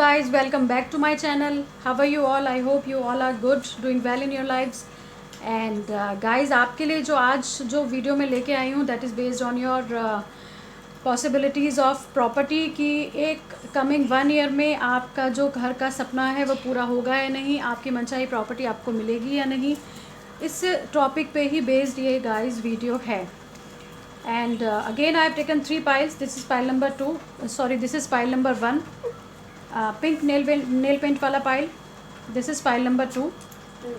guys, welcome back to my channel. How are you all? I hope you all are good, doing well in your lives. And guys, आपके लिए जो आज जो video में लेके आई हूँ that is based on your possibilities of property कि एक coming 1 year में आपका जो घर का सपना है वो पूरा होगा या नहीं, आपकी मनचाही प्रॉपर्टी आपको मिलेगी या नहीं, इस टॉपिक पे ही बेस्ड ये गाइस वीडियो है. And again I have taken 3 piles. This is pile number 2, this is pile number 1. Pink nail paint वाला pile. This is pile number 2.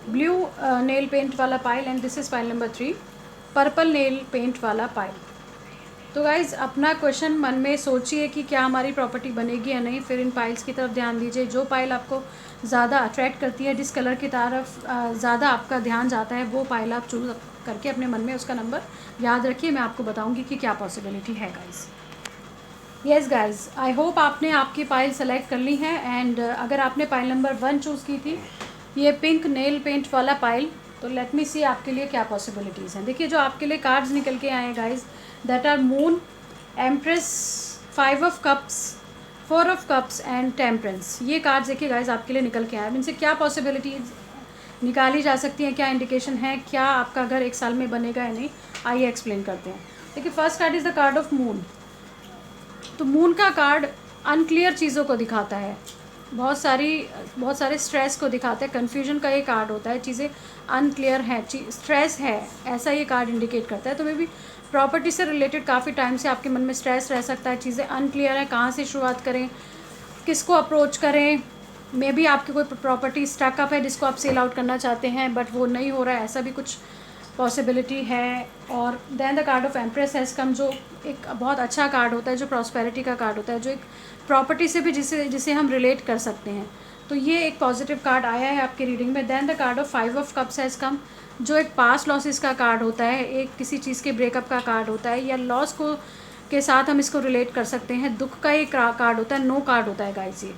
Blue nail paint वाला pile and this is pile number 3. Purple nail paint वाला pile. तो guys अपना question मन में सोचिए कि क्या हमारी प्रॉपर्टी बनेगी या नहीं. फिर इन पाइल्स की तरफ ध्यान दीजिए. जो पाइल आपको ज़्यादा अट्रैक्ट करती है, जिस कलर की तरफ ज़्यादा आपका ध्यान जाता है, वो पाइल आप चूज़ करके अपने मन में उसका नंबर याद रखिए. मैं आपको बताऊंगी कि क्या पॉसिबिलिटी है guys. Yes guys, I hope आपने आपकी पाइल सेलेक्ट कर ली है. एंड अगर आपने पाइल नंबर 1 चूज़ की थी, ये पिंक नेल पेंट वाला पाइल, तो लेट मी सी आपके लिए क्या पॉसिबिलिटीज़ हैं. देखिए जो आपके लिए कार्ड्स निकल के आए हैं guys, that are moon, empress, 5 of cups, 4 of cups and temperance. ये कार्ड्स देखिए गाइज आपके लिए निकल के आए हैं. इनसे क्या पॉसिबिलिटीज़ निकाली जा सकती हैं, क्या इंडिकेशन है, क्या आपका घर 1 साल में बनेगा या नहीं, आइए एक्सप्लेन करते हैं. देखिए first card is the card of moon. तो मून का कार्ड अनक्लियर चीज़ों को दिखाता है, बहुत सारे स्ट्रेस को दिखाता है, कन्फ्यूजन का ये कार्ड होता है. चीज़ें अनक्लियर हैं, स्ट्रेस है, ऐसा ये कार्ड इंडिकेट करता है. तो मे बी प्रॉपर्टी से रिलेटेड काफ़ी टाइम से आपके मन में स्ट्रेस रह सकता है, चीज़ें अनक्लियर है, कहाँ से शुरुआत करें, किसको अप्रोच करें. मे बी आपकी कोई प्रॉपर्टी स्टकअप है जिसको आप सेल आउट करना चाहते हैं बट वो नहीं हो रहा है, ऐसा भी कुछ पॉसिबिलिटी है. और then the card of empress has come, जो एक बहुत अच्छा कार्ड होता है, जो प्रॉस्पेरिटी का कार्ड होता है, जो एक प्रॉपर्टी से भी जिसे हम रिलेट कर सकते हैं. तो ये एक पॉजिटिव कार्ड आया है आपकी रीडिंग में. Then the card of 5 of cups has come, जो एक पास्ट लॉसेस का कार्ड होता है, एक किसी चीज़ के ब्रेकअप का कार्ड होता है, या लॉस को के साथ हम इसको रिलेट कर सकते हैं. दुख का एक कार्ड होता है, नो कार्ड होता है गाइस. ये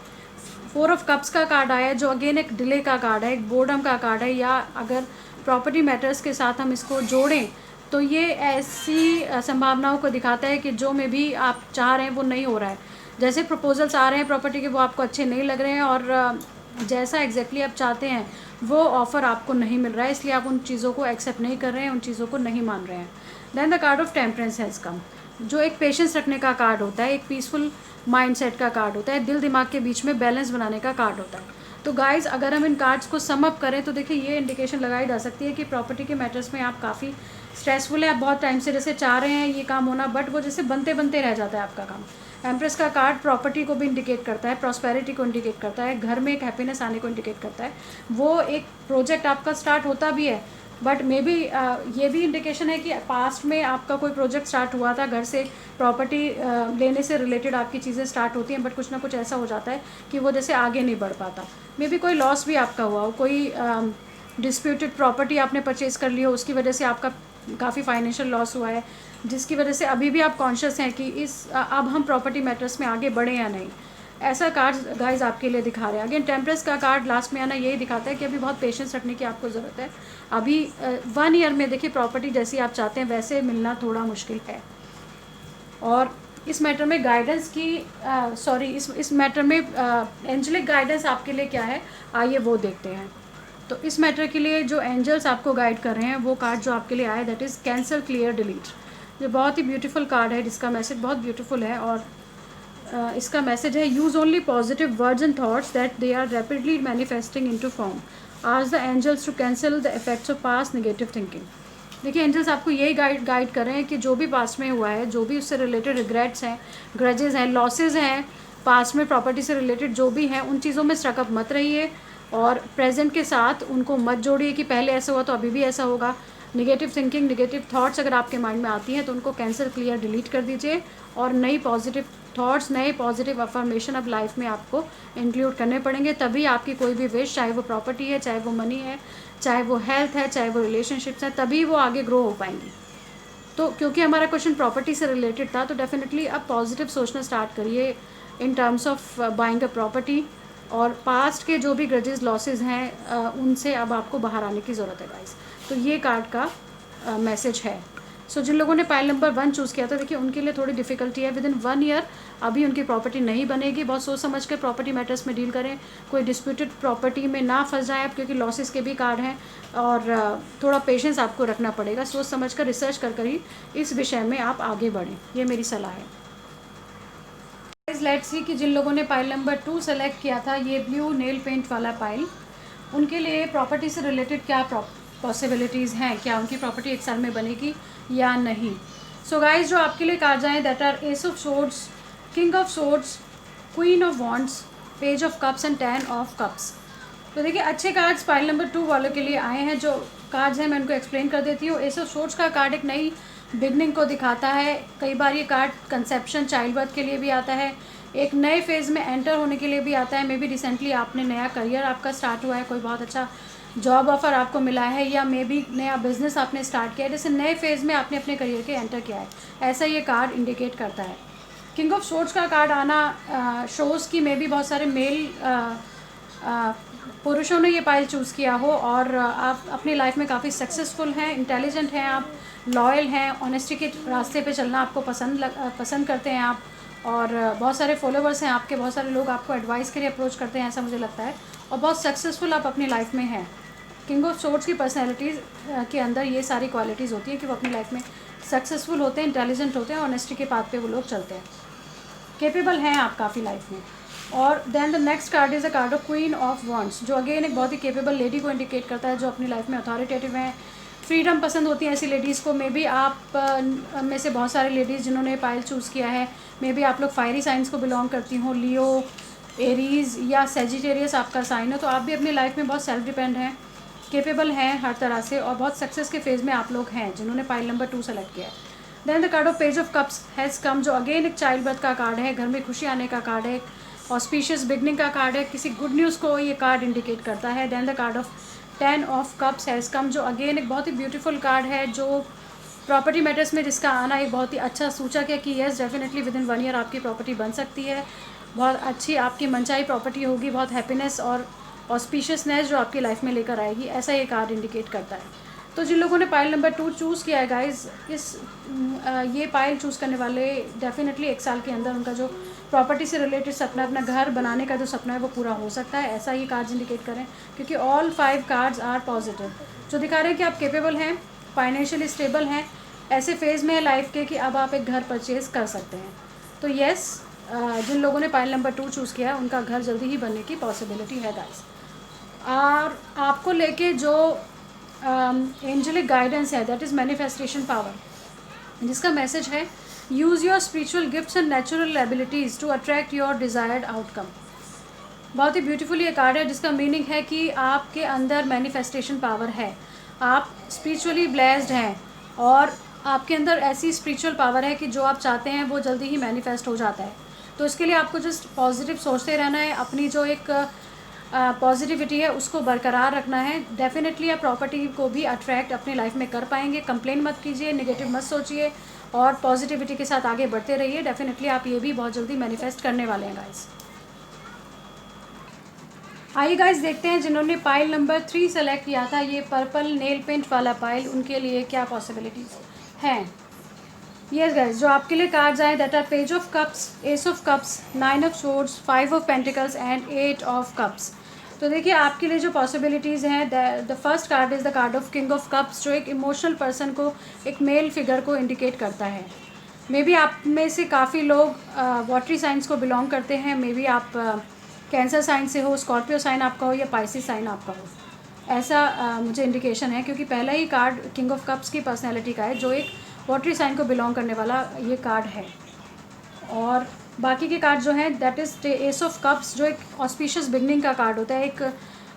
4 ऑफ कप्स का कार्ड आया है, जो अगेन एक डिले का कार्ड है, एक बोर्डम का कार्ड है, या अगर प्रॉपर्टी मैटर्स के साथ हम इसको जोड़ें तो ये ऐसी संभावनाओं को दिखाता है कि जो में भी आप चाह रहे हैं वो नहीं हो रहा है. जैसे प्रपोजल्स आ रहे हैं प्रॉपर्टी के, वो आपको अच्छे नहीं लग रहे हैं, और जैसा एग्जैक्टली आप चाहते हैं वो ऑफ़र आपको नहीं मिल रहा है, इसलिए आप उन चीज़ों को एक्सेप्ट नहीं कर रहे हैं, उन चीज़ों को नहीं मान रहे हैं. Then the card of temperance has come, जो एक पेशेंस रखने का कार्ड होता है, एक पीसफुल माइंडसेट का कार्ड होता है, दिल दिमाग के बीच में बैलेंस बनाने का कार्ड होता है. तो गाइज़ अगर हम इन कार्ड्स को सम अप करें तो देखिए ये इंडिकेशन लगाई जा सकती है कि प्रॉपर्टी के मैटर्स में आप काफ़ी स्ट्रेसफुल है. आप बहुत टाइम से जैसे चाह रहे हैं ये काम होना, बट वो जैसे बनते बनते रह जाता है आपका काम. एम्प्रेस का कार्ड प्रॉपर्टी को भी इंडिकेट करता है, प्रॉस्पेरिटी को इंडिकेट करता है, घर में एक हैप्पीनेस आने को इंडिकेट करता है. वो एक प्रोजेक्ट आपका स्टार्ट होता भी है, बट मे बी ये भी इंडिकेशन है कि पास्ट में आपका कोई प्रोजेक्ट स्टार्ट हुआ था, घर से प्रॉपर्टी लेने से रिलेटेड आपकी चीज़ें स्टार्ट होती हैं, बट कुछ ना कुछ ऐसा हो जाता है कि वो जैसे आगे नहीं बढ़ पाता. मे बी कोई लॉस भी आपका हुआ हो, कोई डिस्प्यूटेड प्रॉपर्टी आपने परचेज़ कर ली हो, उसकी वजह से आपका काफ़ी फाइनेंशियल लॉस हुआ है, जिसकी वजह से अभी भी आप कॉन्शियस हैं कि अब हम प्रॉपर्टी मैटर्स में आगे बढ़ें या नहीं. ऐसा कार्ड गाइज आपके लिए दिखा रहे हैं. अगेन टेम्परेंस का कार्ड लास्ट में आना यही दिखाता है कि अभी बहुत पेशेंस रखने की आपको ज़रूरत है. अभी 1 ईयर में देखिए प्रॉपर्टी जैसी आप चाहते हैं वैसे मिलना थोड़ा मुश्किल है. और इस मैटर में गाइडेंस की इस मैटर में एंजलिक गाइडेंस आपके लिए क्या है, आइए वो देखते हैं. तो इस मैटर के लिए जो एंजल्स आपको गाइड कर रहे हैं, वो कार्ड जो आपके लिए आया that is cancel, clear, delete. ये बहुत ही ब्यूटीफुल कार्ड है, जिसका मैसेज बहुत ब्यूटीफुल है. और इसका मैसेज है, use only positive words and thoughts that they are rapidly manifesting into form. Ask the angels to cancel the effects of past negative thinking. देखिए एंजल्स आपको यही गाइड कर रहे हैं कि जो भी पास्ट में हुआ है, जो भी उससे रिलेटेड रिग्रेट्स हैं, ग्रजेस हैं, लॉसेज हैं, पास्ट में प्रॉपर्टी से रिलेटेड जो भी हैं, उन चीज़ों में स्ट्रकअप मत रहिए, और प्रेजेंट के साथ उनको मत जोड़िए कि पहले ऐसा हुआ तो अभी भी ऐसा होगा. नेगेटिव थिंकिंग, नेगेटिव थॉट्स अगर आपके माइंड में आती हैं तो उनको कैंसिल, क्लियर, डिलीट कर दीजिए, और नई पॉजिटिव थॉट्स, नए पॉजिटिव अफर्मेशन अब लाइफ में आपको इंक्लूड करने पड़ेंगे. तभी आपकी कोई भी विश, चाहे वो प्रॉपर्टी है, चाहे वो मनी है, चाहे वो हेल्थ है, चाहे वो रिलेशनशिप्स हैं, तभी वो आगे ग्रो हो पाएंगी. तो क्योंकि हमारा क्वेश्चन प्रॉपर्टी से रिलेटेड था, तो डेफिनेटली अब पॉजिटिव सोचना स्टार्ट करिए in terms of buying a property. और पास्ट के जो भी ग्रजेस, लॉसेज हैं, उनसे अब आपको बाहर आने की ज़रूरत है गाइस. तो ये कार्ड का मैसेज है. सो जिन लोगों ने पाइल नंबर 1 चूज़ किया था, देखिए उनके लिए थोड़ी डिफिकल्टी है। विद इन 1 ईयर अभी उनकी प्रॉपर्टी नहीं बनेगी। बहुत सोच समझ कर प्रॉपर्टी मैटर्स में डील करें, कोई डिस्प्यूटेड प्रॉपर्टी में ना फंस जाए आप, क्योंकि लॉसेस के भी कार्ड हैं और थोड़ा पेशेंस आपको रखना पड़ेगा। सोच समझ कर रिसर्च कर ही इस विषय में आप आगे बढ़ें, ये मेरी सलाह है। लेट्स सी कि जिन लोगों ने पाइल नंबर 2 सेलेक्ट किया था, ये ब्लू नेल पेंट वाला पाइल, उनके लिए प्रॉपर्टी से रिलेटेड क्या पॉसिबिलिटीज़ हैं, क्या उनकी प्रॉपर्टी 1 साल में बनेगी या नहीं। सो गाइज, जो आपके लिए कार्ड्स आए that R S of swords, king of swords, queen of wands, page of cups and 10 of cups. तो देखिए अच्छे कार्ड्स पाइल नंबर 2 वालों के लिए आए हैं। जो कार्ड्स हैं मैं उनको एक्सप्लेन कर देती हूँ। एस ऑफ सोर्ड्स का कार्ड एक नई बिगनिंग को दिखाता है। कई बार ये कार्ड कंसेप्शन, चाइल्ड बर्थ के लिए भी आता है, एक नए फेज़ में एंटर होने के लिए भी आता है। मे बी रिसेंटली आपने नया करियर आपका स्टार्ट हुआ है, कोई बहुत अच्छा जॉब ऑफर आपको मिला है, या मे बी नया बिजनेस आपने स्टार्ट किया है, जैसे नए फेज़ में आपने अपने करियर के एंटर किया है, ऐसा ये कार्ड इंडिकेट करता है। किंग ऑफ सोर्ड्स का कार्ड आना शोज़ की मे बी बहुत सारे मेल पुरुषों ने ये पाइल चूज़ किया हो और आप अपनी लाइफ में काफ़ी सक्सेसफुल हैं, इंटेलिजेंट हैं, आप लॉयल हैं, ऑनेस्टी के रास्ते पे चलना आपको पसंद करते हैं आप, और बहुत सारे फॉलोवर्स हैं आपके, बहुत सारे लोग आपको एडवाइस के लिए अप्रोच करते हैं, ऐसा मुझे लगता है, और बहुत सक्सेसफुल आप अपनी लाइफ में हैं। किंग ऑफ सोर्ड्स की पर्सनैलिटीज़ के अंदर ये सारी क्वालिटीज़ होती हैं कि वो अपनी लाइफ में सक्सेसफुल होते हैं, इंटेलिजेंट होते हैं, ऑनेस्टी के पाथ पे वो लोग चलते हैं, केपेबल हैं आप काफ़ी लाइफ में। और then the next card is a card of queen of wands, जो अगेन एक बहुत ही केपेबल लेडी को इंडिकेट करता है, जो अपनी लाइफ में अथॉरिटेटिव हैं, फ्रीडम पसंद होती है ऐसी लेडीज़ को। मे बी आप में से बहुत सारे लेडीज़ जिन्होंने पाइल चूज़ किया है, मे बी आप लोग फायरी साइंस को बिलोंग करती हों, लियो, एरीज़ या सेजिटेरियस आपका साइन हो, तो आप भी अपनी लाइफ में बहुत सेल्फ डिपेंड हैं, केपेबल हैं हर तरह से, और बहुत सक्सेस के फेज़ में आप लोग हैं जिन्होंने पाइल नंबर 2 सेलेक्ट किया है। Then the card of page of cups has come, जो अगेन एक चाइल्ड बर्थ का कार्ड है, घर में खुशी आने का कार्ड है, ऑस्पिशियस बिगनिंग का कार्ड है, किसी गुड न्यूज़ को ये कार्ड इंडिकेट करता है। Then the card of 10 of cups has come, जो अगेन एक बहुत ही ब्यूटीफुल कार्ड है, जो प्रॉपर्टी मैटर्स में जिसका आना एक बहुत ही अच्छा सूचक है कि yes definitely with in 1 year आपकी प्रॉपर्टी बन सकती है, बहुत अच्छी आपकी मनचाही प्रॉपर्टी होगी, बहुत हैप्पीनेस और ऑस्पिशियसनेस जो आपकी लाइफ में लेकर आएगी, ऐसा ये कार्ड इंडिकेट करता है। तो जिन लोगों ने पाइल नंबर 2 चूज़ किया है गाइज, ये पाइल चूज़ करने वाले डेफिनेटली 1 साल के अंदर उनका जो प्रॉपर्टी से रिलेटेड सपना, अपना घर बनाने का जो सपना है वो पूरा हो सकता है, ऐसा ये कार्ड्स इंडिकेट करें, क्योंकि ऑल 5 कार्ड्स आर पॉजिटिव, जो दिखा रहे हैं कि आप केपेबल हैं, फाइनेंशियली स्टेबल हैं, ऐसे फेज़ में है लाइफ के कि अब आप एक घर परचेज़ कर सकते हैं। तो येस, जिन लोगों ने पाइल नंबर 2 चूज़ किया है उनका घर जल्दी ही बनने की पॉसिबिलिटी है गाइस। और आपको लेके जो एंजेलिक गाइडेंस है, दैट इज़ मैनिफेस्टेशन पावर, जिसका मैसेज है use your spiritual gifts and natural abilities to attract your desired outcome. बहुत ही ब्यूटीफुल ये कार्ड है, जिसका मीनिंग है कि आपके अंदर मैनिफेस्टेशन पावर है, आप स्पिरिचुअली ब्लेस्ड हैं, और आपके अंदर ऐसी स्पिरिचुअल पावर है कि जो आप चाहते हैं वो जल्दी ही मैनिफेस्ट हो जाता है। तो इसके लिए आपको जस्ट पॉजिटिव सोचते रहना है, अपनी जो एक पॉजिटिविटी है उसको बरकरार रखना है। डेफिनेटली आप प्रॉपर्टी को भी अट्रैक्ट अपनी लाइफ में कर पाएंगे। कंप्लेन मत कीजिए, नेगेटिव मत सोचिए, और पॉजिटिविटी के साथ आगे बढ़ते रहिए। डेफिनेटली आप ये भी बहुत जल्दी मैनिफेस्ट करने वाले हैं गाइस। आइए गाइस देखते हैं जिन्होंने पाइल नंबर 3 सेलेक्ट किया था, ये पर्पल नेल पेंट वाला पाइल, उनके लिए क्या पॉसिबिलिटीज़ हैं। यस गाइस, जो आपके लिए कार्ड्स आए that are page of cups, ace of cups, 9 of swords, 5 of pentacles and 8 of cups. तो देखिए आपके लिए जो पॉसिबिलिटीज़ हैं, the first card is the card of king of cups, जो एक इमोशनल पर्सन को, एक मेल फिगर को इंडिकेट करता है। मे बी आप में से काफ़ी लोग वाटरी साइंस को बिलोंग करते हैं, मे बी आप कैंसर साइन से हो, स्कॉर्पियो साइन आपका हो, या पाइसिस साइन आपका हो, ऐसा मुझे इंडिकेशन है, क्योंकि पहला ही कार्ड किंग ऑफ कप्स की पर्सनैलिटी का है, जो एक वाटरी साइन को बिलोंग करने वाला ये कार्ड है। और बाकी के कार्ड जो हैं that is S of cups, जो एक ऑस्पिशियस बिगनिंग का कार्ड होता है, एक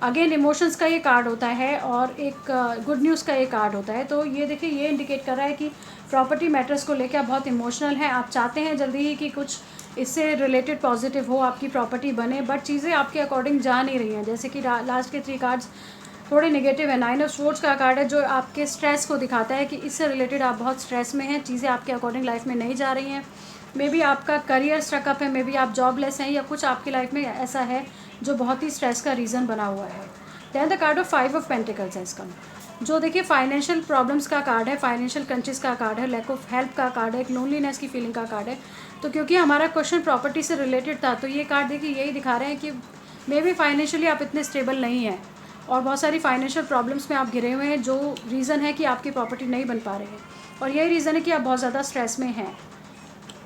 अगेन इमोशंस का ये कार्ड होता है, और एक गुड न्यूज़ का ये कार्ड होता है। तो ये देखिए, ये इंडिकेट कर रहा है कि प्रॉपर्टी मैटर्स को लेकर आप बहुत इमोशनल हैं, आप चाहते हैं जल्दी ही कि कुछ इससे रिलेटेड पॉजिटिव हो, आपकी प्रॉपर्टी बने, बट चीज़ें आपके अकॉर्डिंग जा नहीं रही हैं। जैसे कि लास्ट के 3 कार्ड्स थोड़े नेगेटिव है। 9 ऑफ सोर्ड्स का कार्ड है, जो आपके स्ट्रेस को दिखाता है कि इससे रिलेटेड आप बहुत स्ट्रेस में हैं, चीज़ें आपके अकॉर्डिंग लाइफ में नहीं जा रही हैं। मे बी आपका करियर स्ट्रकअप है, मे बी आप जॉबलेस हैं, या कुछ आपकी लाइफ में ऐसा है जो बहुत ही स्ट्रेस का रीज़न बना हुआ है। Then the card of 5 of pentacles है इसका, जो देखिए फाइनेंशियल प्रॉब्लम्स का कार्ड है, फाइनेंशियल कंट्रीज का कार्ड है, लैक ऑफ हेल्प का कार्ड है, एक लोनलीनेस की फीलिंग का कार्ड है। तो क्योंकि हमारा क्वेश्चन प्रॉपर्टी से रिलेटेड था, तो ये कार्ड देखिए यही दिखा रहे हैं कि मे बी फाइनेंशियली आप इतने स्टेबल नहीं हैं और बहुत सारी फाइनेंशियल प्रॉब्लम्स में आप घिरे हुए हैं, जो रीज़न है कि आपकी प्रॉपर्टी नहीं बन पा रही है, और यही रीज़न है कि आप बहुत ज़्यादा स्ट्रेस में हैं।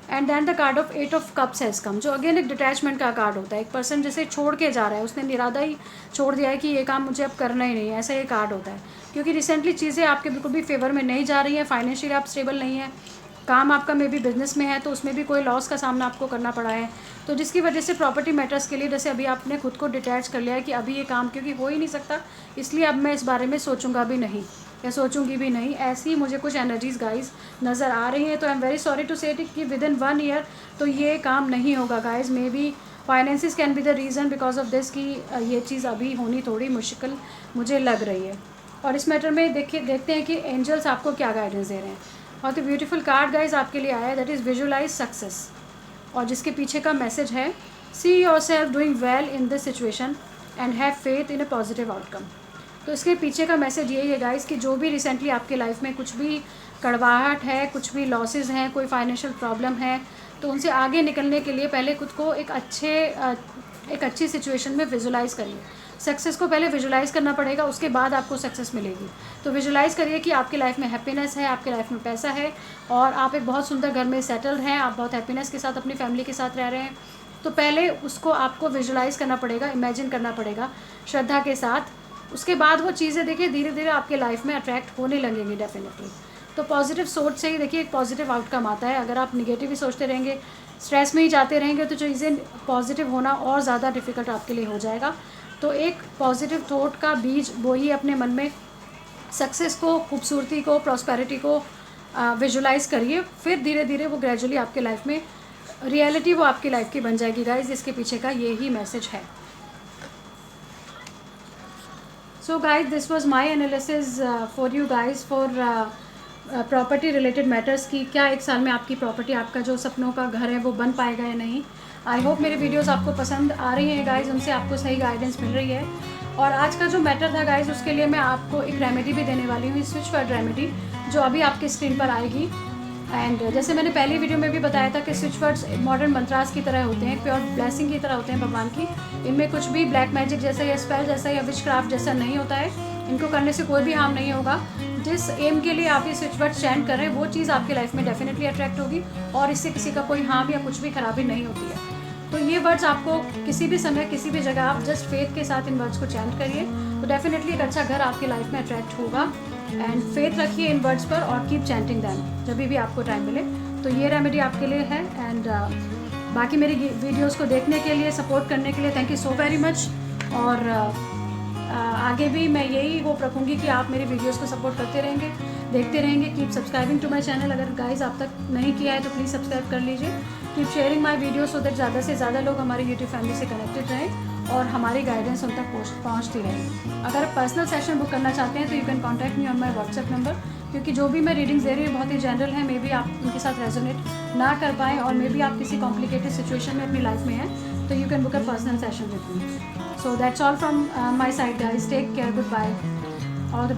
And then the card of 8 of cups है इसका, जो अगेन एक डिटैचमेंट का कार्ड होता है। एक पर्सन जैसे छोड़ के जा रहा है, उसने इरादा ही छोड़ दिया है कि ये काम मुझे अब करना ही नहीं है, ऐसा ये कार्ड होता है। क्योंकि रिसेंटली चीज़ें आपके बिल्कुल भी फेवर में नहीं जा रही हैं, फाइनेंशियली आप स्टेबल नहीं है, काम आपका मे बी बिजनेस में है तो उसमें भी कोई लॉस का सामना आपको करना पड़ा है, तो जिसकी वजह से प्रॉपर्टी मैटर्स के लिए जैसे अभी आपने खुद को डिटैच कर लिया है कि अभी ये काम क्योंकि हो ही नहीं सकता, इसलिए अब मैं इस बारे में सोचूंगा भी नहीं या सोचूंगी भी नहीं। ऐसी मुझे कुछ एनर्जीज गाइज नज़र आ रही हैं। तो I am very sorry to say कि विद इन 1 ईयर तो ये काम नहीं होगा guys. May be finances can be the reason because of this कि ये चीज़ अभी होनी थोड़ी मुश्किल मुझे लग रही है। और इस मैटर में देखते हैं कि एंजल्स आपको क्या गाइडेंस दे रहे हैं। और तो ब्यूटीफुल कार्ड गाइज आपके लिए आया है, दैट इज़ विजुअलाइज सक्सेस, और जिसके पीछे का मैसेज है see your self doing well in this situation and have faith in A positive outcome. तो इसके पीछे का मैसेज यही है गाइस कि जो भी रिसेंटली आपके लाइफ में कुछ भी कड़वाहट है, कुछ भी लॉसेस हैं, कोई फाइनेंशियल प्रॉब्लम है, तो उनसे आगे निकलने के लिए पहले खुद को एक अच्छी सिचुएशन में विजुलाइज़ करिए। सक्सेस को पहले विजुलाइज़ करना पड़ेगा, उसके बाद आपको सक्सेस मिलेगी। तो विजुलाइज़ करिए कि आपकी लाइफ में हैप्पीनेस है, आपके लाइफ में पैसा है, और आप एक बहुत सुंदर घर में सेटल्ड हैं, आप बहुत हैप्पीनेस के साथ अपनी फैमिली के साथ रह रहे हैं। तो पहले उसको आपको विजुलाइज़ करना पड़ेगा, इमेजिन करना पड़ेगा श्रद्धा के साथ। उसके बाद वो चीज़ें देखिए धीरे धीरे आपके लाइफ में अट्रैक्ट होने लगेंगी डेफिनेटली। तो पॉजिटिव सोच से ही देखिए एक पॉजिटिव आउटकम आता है। अगर आप निगेटिव ही सोचते रहेंगे, स्ट्रेस में ही जाते रहेंगे, तो चीज़ें पॉजिटिव होना और ज़्यादा डिफ़िकल्ट आपके लिए हो जाएगा। तो एक पॉजिटिव थॉट का बीज बोइए अपने मन में, सक्सेस को, खूबसूरती को, प्रॉस्पेरिटी को विजुलाइज़ करिए, फिर धीरे धीरे वो ग्रेजुअली आपके लाइफ में रियलिटी वो आपकी लाइफ की बन जाएगी गाइज। इसके पीछे का ये ही मैसेज है। So guys, this was my analysis for you guys for property related matters की क्या 1 साल में आपकी प्रॉपर्टी, आपका जो सपनों का घर है वो बन पाएगा या नहीं। आई होप मेरे वीडियोस आपको पसंद आ रही हैं गाइज, उनसे आपको सही गाइडेंस मिल रही है। और आज का जो मैटर था गाइज, उसके लिए मैं आपको एक रेमेडी भी देने वाली हूँ, स्विच वर्ड रेमेडी, जो अभी आपके स्क्रीन पर आएगी। एंड जैसे मैंने पहली वीडियो में भी बताया था कि स्विच वर्ड्स मॉडर्न मंत्रास की तरह होते हैं, प्योर ब्लेसिंग की तरह होते हैं भगवान की। इनमें कुछ भी ब्लैक मैजिक जैसा या स्पेल जैसा या विच क्राफ्ट जैसा नहीं होता है। इनको करने से कोई भी हार्म नहीं होगा। जिस एम के लिए आप ये स्विच वर्ड चैंट कर रहे हैं वो चीज़ आपकी लाइफ में डेफिनेटली अट्रैक्ट होगी, और इससे किसी का कोई हार्म या कुछ भी खराबी नहीं होती है। तो ये वर्ड्स आपको किसी भी समय किसी भी जगह आप जस्ट फेथ के साथ इन वर्ड्स को चैंट करिए, तो डेफिनेटली एक अच्छा घर आपकी लाइफ में अट्रैक्ट होगा। एंड फेथ रखिए इन वर्ड्स पर और कीप चैंटिंग दैम जब भी आपको टाइम मिले। तो ये रेमेडी आपके लिए है। एंड बाकी मेरी वीडियोस को देखने के लिए, सपोर्ट करने के लिए thank you so very much. और आगे भी मैं यही होप रखूँगी कि आप मेरी वीडियोस को सपोर्ट करते रहेंगे, देखते रहेंगे। Keep subscribing to my channel. अगर गाइस आप तक नहीं किया है तो प्लीज़ सब्सक्राइब कर लीजिए। Keep sharing my video so that ज़्यादा से ज़्यादा लोग हमारी यूट्यूब फैमिली से कनेक्टेड रहें और हमारी गाइडेंस उन तक पहुँचती रहे। अगर आप पर्सनल सेशन बुक करना चाहते हैं तो you can contact me on my WhatsApp number, क्योंकि जो भी मैं रीडिंग्स दे रही हूँ बहुत ही जनरल है। मे बी आप उनके साथ रेजोनेट ना कर पाएँ, और मे बी आप किसी कॉम्प्लिकेटेड सिचुएशन में अपनी लाइफ में हैं, तो you can book a personal session with me. So that's all from my side guys. Take care. Goodbye. All the best.